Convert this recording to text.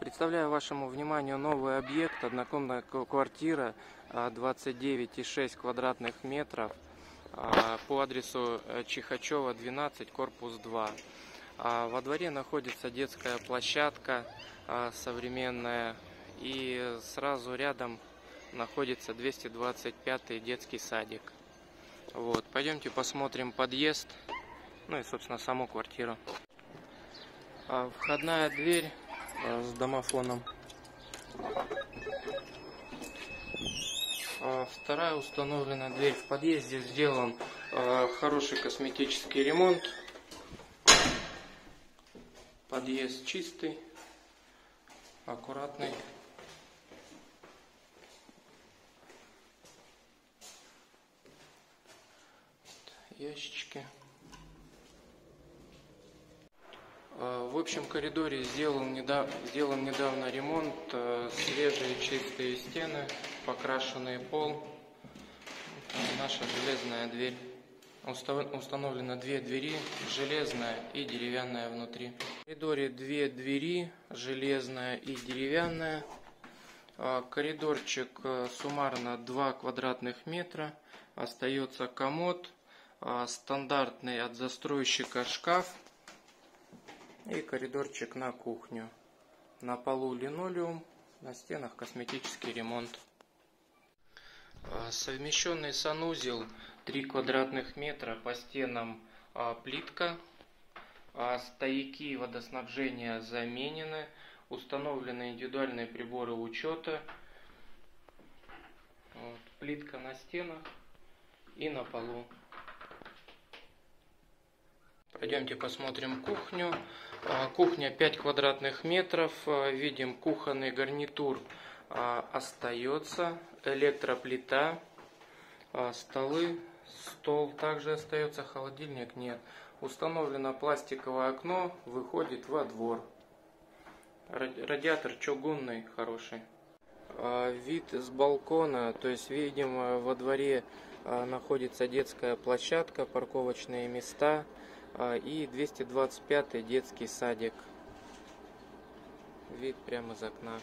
Представляю вашему вниманию новый объект, однокомнатная квартира, 29,6 квадратных метров, по адресу Чихачева, 12, корпус 2. Во дворе находится детская площадка современная, и сразу рядом находится 225-й детский садик. Вот, пойдемте посмотрим подъезд, ну и, собственно, саму квартиру. Входная дверь с домофоном. Вторая установленная дверь в подъезде. Сделан хороший косметический ремонт. Подъезд чистый, аккуратный. Ящички. В общем коридоре сделан недавно ремонт, свежие чистые стены, покрашенный пол. Наша железная дверь. Установлено две двери, железная и деревянная внутри. В коридоре две двери, железная и деревянная. Коридорчик суммарно 2 квадратных метра. Остается комод, стандартный от застройщика шкаф. И коридорчик на кухню. На полу линолеум, на стенах косметический ремонт. Совмещенный санузел 3 квадратных метра, по стенам плитка. Стояки водоснабжения заменены. Установлены индивидуальные приборы учета. Вот, плитка на стенах и на полу. Пойдемте посмотрим кухню. Кухня 5 квадратных метров. Видим, кухонный гарнитур остается. Электроплита. Столы. Стол также остается. Холодильник нет. Установлено пластиковое окно. Выходит во двор. Радиатор чугунный, хороший. Вид с балкона. То есть видим, во дворе находится детская площадка, парковочные места. И 225-й детский садик. Вид прямо из окна.